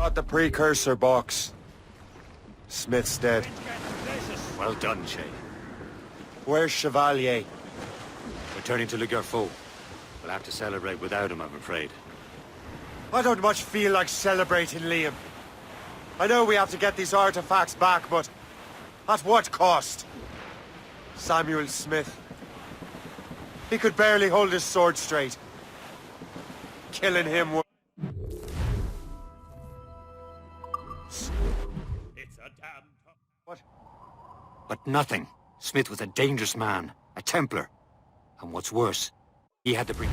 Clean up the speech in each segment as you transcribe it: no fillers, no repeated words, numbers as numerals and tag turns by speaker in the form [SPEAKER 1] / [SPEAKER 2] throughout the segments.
[SPEAKER 1] Got the precursor box. Smith's dead.
[SPEAKER 2] Well done, Shay.
[SPEAKER 1] Where's Chevalier?
[SPEAKER 2] Returning to Le Garfaux. We'll have to celebrate without him, I'm afraid.
[SPEAKER 1] I don't much feel like celebrating, Liam. I know we have to get these artifacts back, but at what cost? Samuel Smith. He could barely hold his sword straight. Killing him was...
[SPEAKER 3] It's a damn...
[SPEAKER 1] What?
[SPEAKER 2] But nothing. Smith was a dangerous man, a Templar. And what's worse, he had to bring...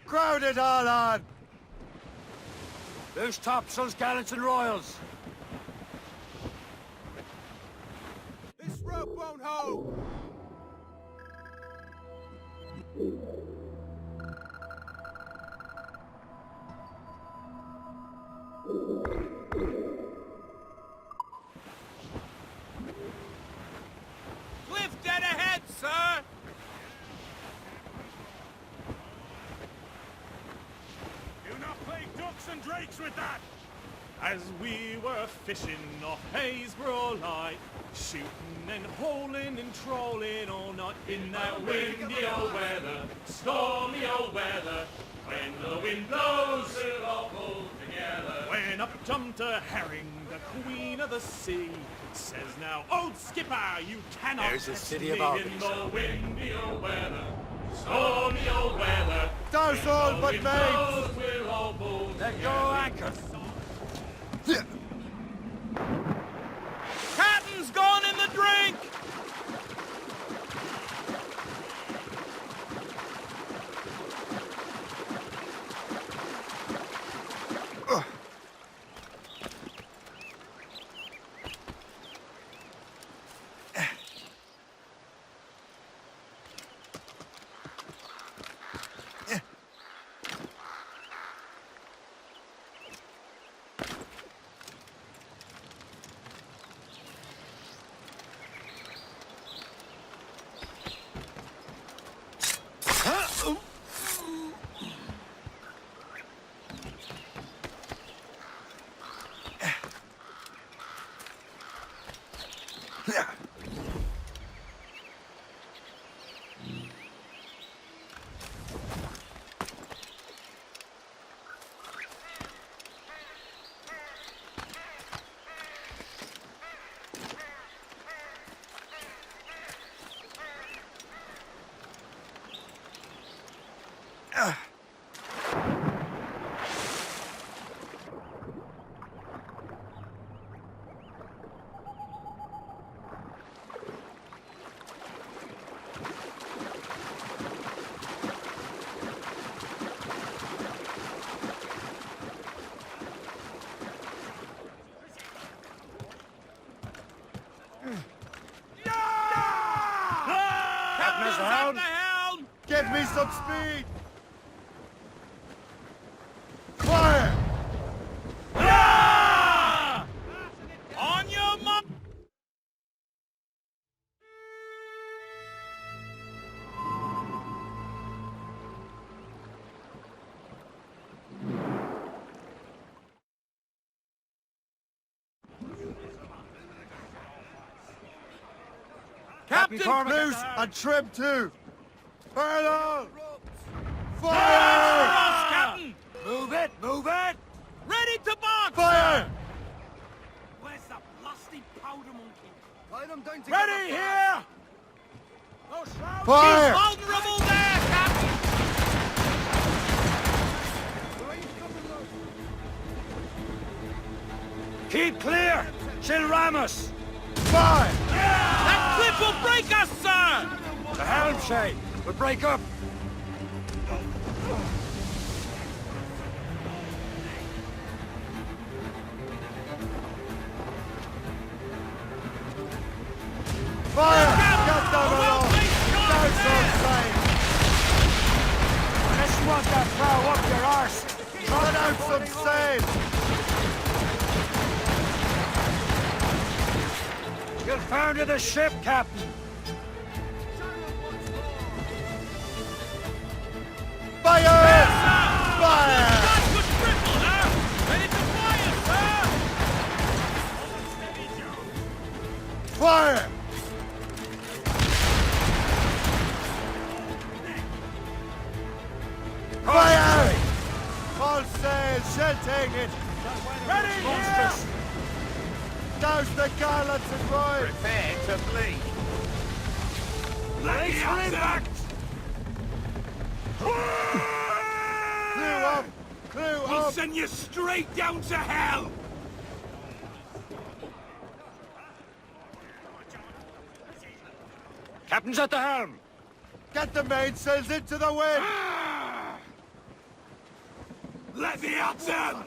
[SPEAKER 1] Crowd it all on!
[SPEAKER 2] Loose topsails, gallants and royals!
[SPEAKER 1] This rope won't hold!
[SPEAKER 3] Cliff dead ahead, sir! Do not play ducks and drakes with that! As we were fishing off Haysborough Light, shooting and holing and trolling all night in that windy old weather, stormy old weather. When the wind blows, we'll all pull together. When up jumped a herring, the queen of the sea, says now, old skipper, you cannot
[SPEAKER 2] There's the
[SPEAKER 3] test
[SPEAKER 2] city
[SPEAKER 3] me
[SPEAKER 2] of Albany.
[SPEAKER 3] in the windy old weather, stormy old weather.
[SPEAKER 1] Douse all but
[SPEAKER 3] Wind
[SPEAKER 1] mates!
[SPEAKER 3] blows, we'll all pull
[SPEAKER 2] Let go anchor!
[SPEAKER 3] Captain's gone in the drink!
[SPEAKER 1] Captain's
[SPEAKER 3] At
[SPEAKER 1] down!
[SPEAKER 3] the helm!
[SPEAKER 1] Give me some speed! Fire!
[SPEAKER 3] Yeah! On your mark! Captain,
[SPEAKER 1] Loose and trim too! Furlong!
[SPEAKER 3] Cross,
[SPEAKER 1] Fire!
[SPEAKER 3] Captain!
[SPEAKER 2] Move it! Move it!
[SPEAKER 3] Ready to box!
[SPEAKER 1] Fire!
[SPEAKER 3] Where's the lusty powder monkey?
[SPEAKER 1] Ready here!
[SPEAKER 3] Those shrouds!
[SPEAKER 1] Fire!
[SPEAKER 3] He's vulnerable there, Captain!
[SPEAKER 2] Keep clear! She'll ram us!
[SPEAKER 1] Fire!
[SPEAKER 3] That cliff will break us, sir!
[SPEAKER 2] The helm, Shay! We'll break up!
[SPEAKER 1] Fire! Get them along! Don't insane!
[SPEAKER 2] Unless you want that plow up your arse.
[SPEAKER 1] Let out some sail!
[SPEAKER 2] You'll founder the ship, Captain.
[SPEAKER 1] Fire! Fire! Fire! Fire! All sail, shell take it!
[SPEAKER 3] Ready here!
[SPEAKER 1] Douse the gallants and royals!
[SPEAKER 4] Prepare to bleed.
[SPEAKER 3] Brace for impact!
[SPEAKER 1] Clew up! Clew
[SPEAKER 3] We'll
[SPEAKER 1] up!
[SPEAKER 3] send you straight down to hell!
[SPEAKER 2] Captain's at the helm.
[SPEAKER 1] Get the mainsails into the wind!
[SPEAKER 3] Let me at them!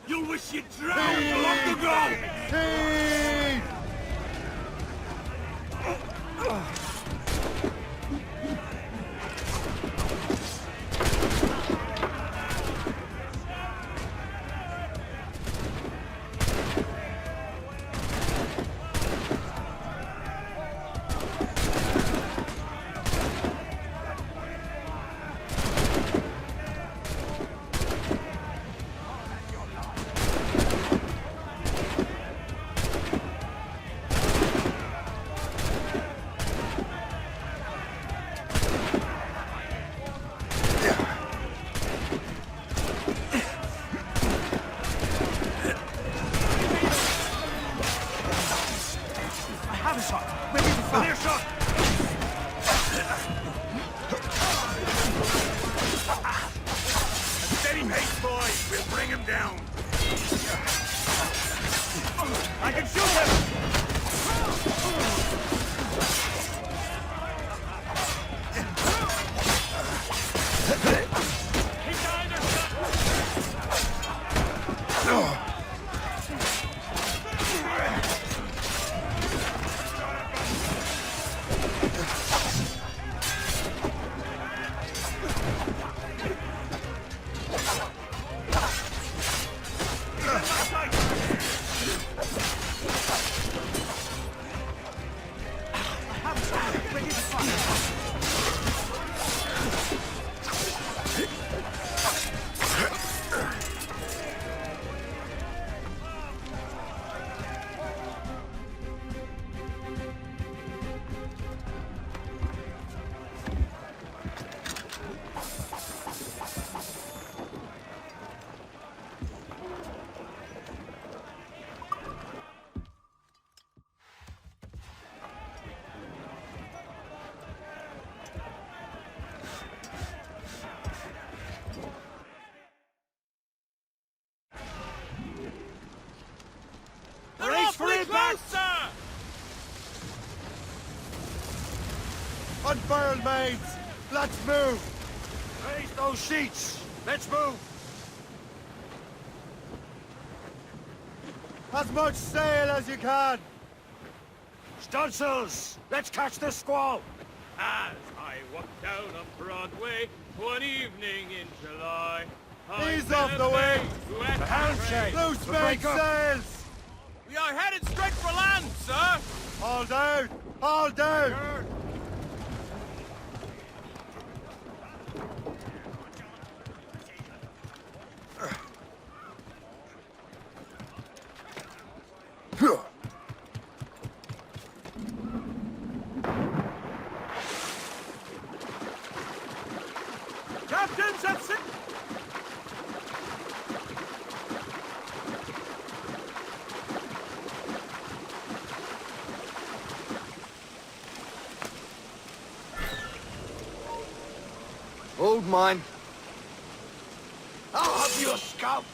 [SPEAKER 3] You'll wish you'd drowned long ago!
[SPEAKER 1] Heave!
[SPEAKER 3] Steady pace, boys! We'll bring him down! I can shoot him! He's either Brace for impact!
[SPEAKER 1] Unfurl mains! Let's move!
[SPEAKER 2] Raise those sheets. Let's move.
[SPEAKER 1] As much sail as you can!
[SPEAKER 2] Stunsails. Let's catch the squall.
[SPEAKER 3] As I walked down on Broadway one evening in July,
[SPEAKER 1] Ease off the way!
[SPEAKER 2] The helm check.
[SPEAKER 1] Loose
[SPEAKER 2] We'll break up.
[SPEAKER 1] mainsails!
[SPEAKER 3] We are headed straight for land, sir!
[SPEAKER 1] All down! All down!
[SPEAKER 3] Captains at sea!
[SPEAKER 4] Hold mine. I'll have your scalp.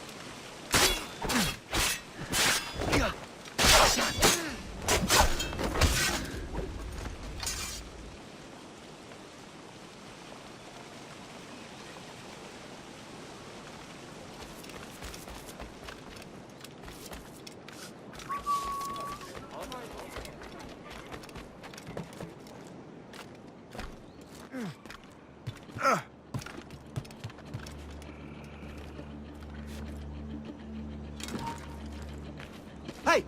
[SPEAKER 1] Hey!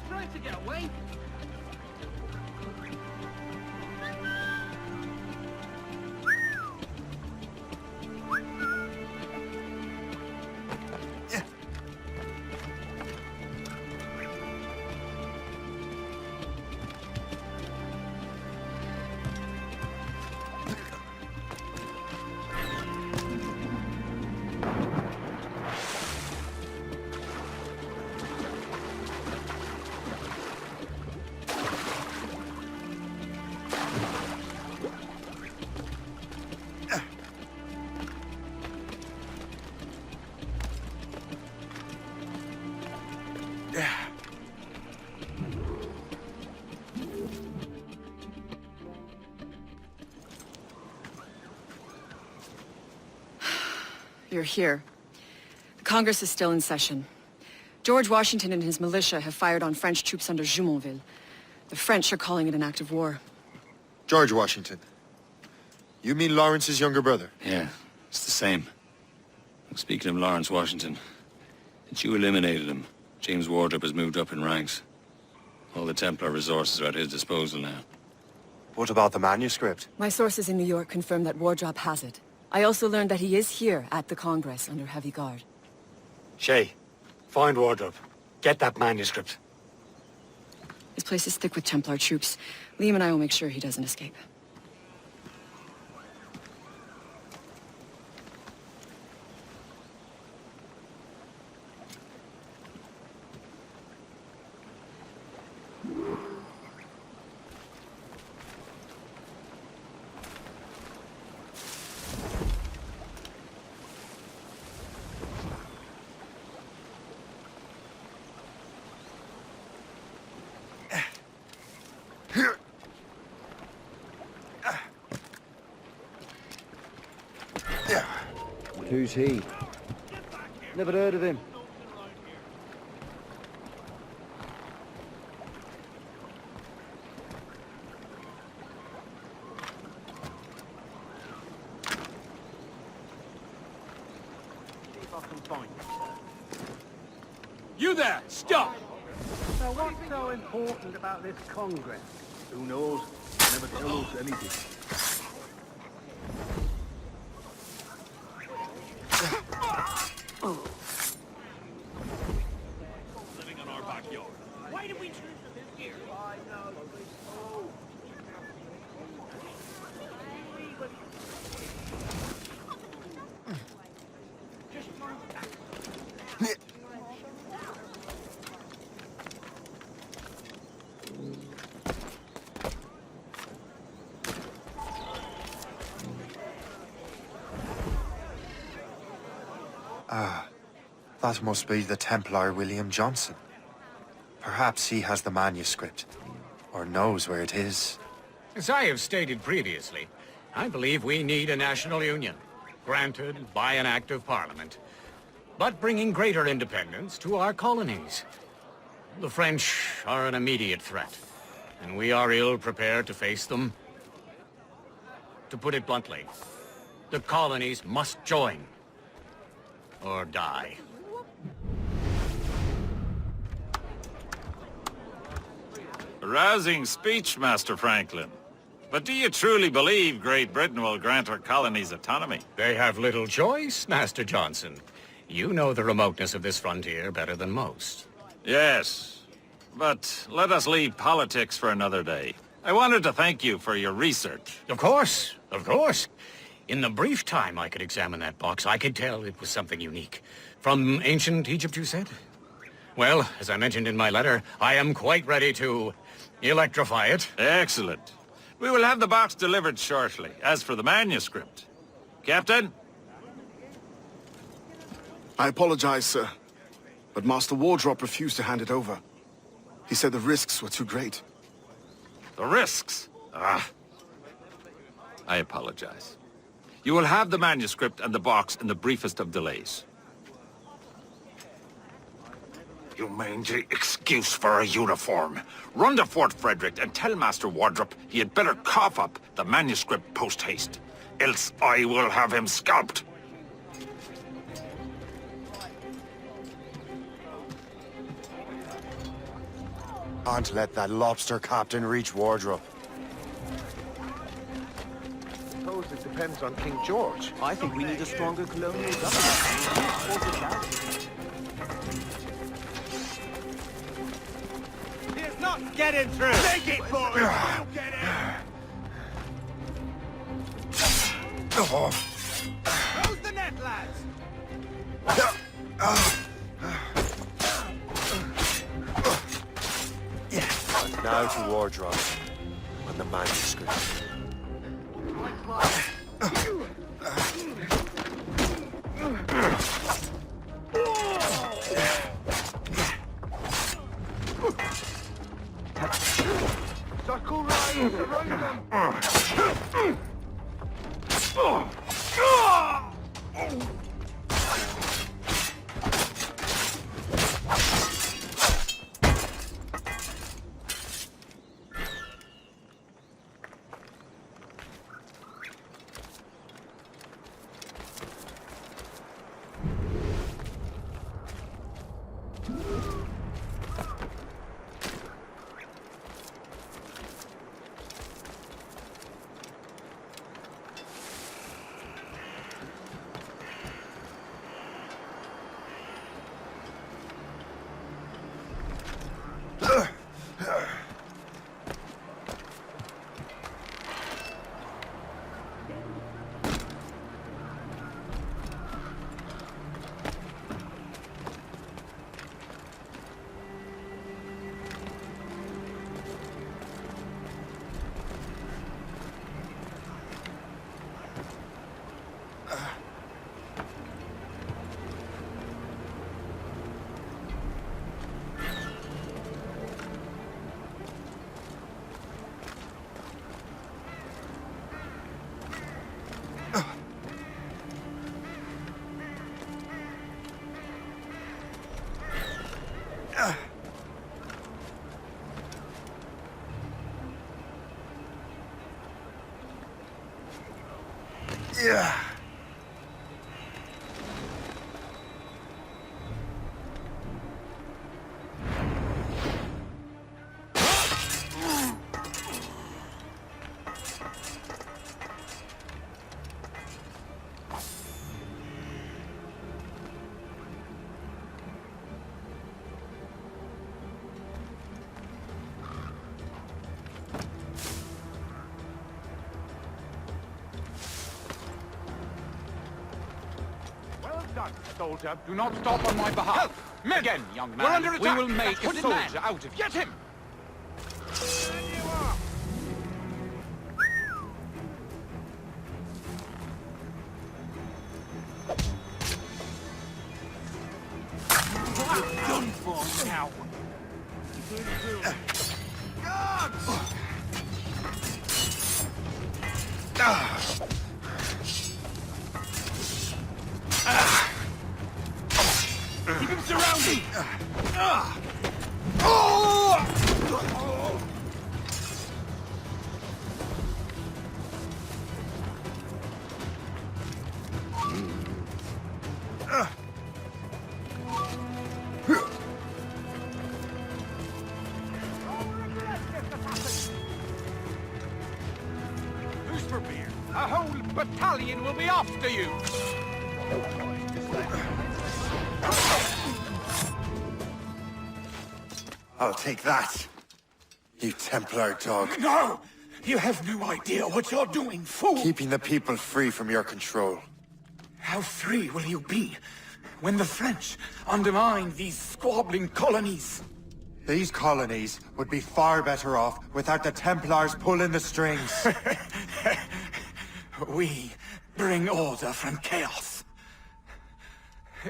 [SPEAKER 5] Trying to get away?
[SPEAKER 6] You're here. The Congress is still in session. George Washington and his militia have fired on French troops under Jumonville. The French are calling it an act of war.
[SPEAKER 1] George Washington. You mean Lawrence's younger brother?
[SPEAKER 7] Yeah, it's the same. Speaking of Lawrence Washington, since you eliminated him, James Wardrop has moved up in ranks. All the Templar resources are at his disposal now.
[SPEAKER 1] What about the manuscript?
[SPEAKER 6] My sources in New York confirm that Wardrop has it. I also learned that he is here at the Congress under heavy guard.
[SPEAKER 2] Shay, find Wardrobe. Get that manuscript.
[SPEAKER 6] This place is thick with Templar troops. Liam and I will make sure he doesn't escape.
[SPEAKER 8] Who's he? Never heard of him.
[SPEAKER 3] You there! Stop!
[SPEAKER 5] So what's so important about this Congress? Who knows? Never tell us anything.
[SPEAKER 3] Living in our backyard. Why did we choose this here? I know.
[SPEAKER 1] That must be the Templar William Johnson. Perhaps he has the manuscript, or knows where it is.
[SPEAKER 9] As I have stated previously, I believe we need a national union, granted by an act of parliament, but bringing greater independence to our colonies. The French are an immediate threat, and we are ill prepared to face them. To put it bluntly, the colonies must join, or die.
[SPEAKER 10] A rousing speech, Master Franklin. But do you truly believe Great Britain will grant her colonies autonomy?
[SPEAKER 9] They have little choice, Master Johnson. You know the remoteness of this frontier better than most.
[SPEAKER 10] Yes, but let us leave politics for another day. I wanted to thank you for your research.
[SPEAKER 9] Of course, of course. In the brief time I could examine that box, I could tell it was something unique. From ancient Egypt, you said? Well, as I mentioned in my letter, I am quite ready to Electrify it.
[SPEAKER 10] Excellent. We will have the box delivered shortly. As for the manuscript... Captain?
[SPEAKER 11] I apologize, sir. But Master Wardrop refused to hand it over. He said the risks were too great.
[SPEAKER 10] The risks? Ah. I apologize. You will have the manuscript and the box in the briefest of delays. You mangy excuse for a uniform. Run to Fort Frederick and tell Master Wardrop he had better cough up the manuscript post-haste. Else I will have him scalped.
[SPEAKER 1] Can't let that lobster captain reach Wardrop.
[SPEAKER 4] I suppose it depends on King George. I think we need a stronger colonial government.
[SPEAKER 1] He's not getting through! Take it, boy! Get in! Close the net, lads! Now to Wardrop on the manuscript.
[SPEAKER 4] Circle round, surround them!
[SPEAKER 1] Yeah.
[SPEAKER 9] Soldier, do not stop on my behalf. Help! Men! Again, young man.
[SPEAKER 4] We're under attack.
[SPEAKER 9] We will make a
[SPEAKER 4] Hooded
[SPEAKER 9] soldier
[SPEAKER 4] man.
[SPEAKER 9] out of you. Get him!
[SPEAKER 4] Done for now. Keep him surrounded!
[SPEAKER 9] Who's for beer? A whole battalion will be after you!
[SPEAKER 1] I'll take that, you Templar dog.
[SPEAKER 4] No! You have no idea what you're doing, fool!
[SPEAKER 1] Keeping the people free from your control.
[SPEAKER 4] How free will you be when the French undermine these squabbling colonies?
[SPEAKER 1] These colonies would be far better off without the Templars pulling the strings.
[SPEAKER 12] We bring order from chaos.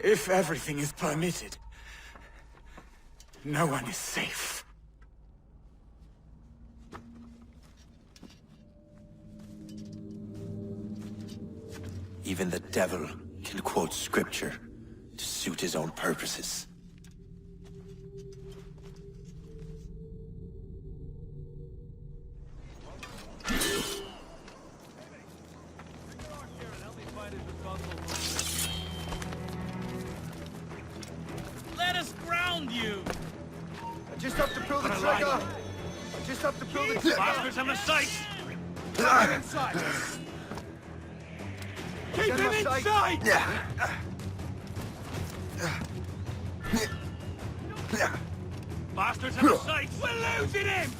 [SPEAKER 12] If everything is permitted, no one is safe.
[SPEAKER 13] Even the devil can quote scripture to suit his own purposes.
[SPEAKER 3] Let us ground you!
[SPEAKER 4] I just have to pull the trigger. I just have to pull the trigger.
[SPEAKER 3] Bastards on the sight!
[SPEAKER 4] Keep him inside.
[SPEAKER 3] Keep him inside! Bastards on the sight! We're losing him!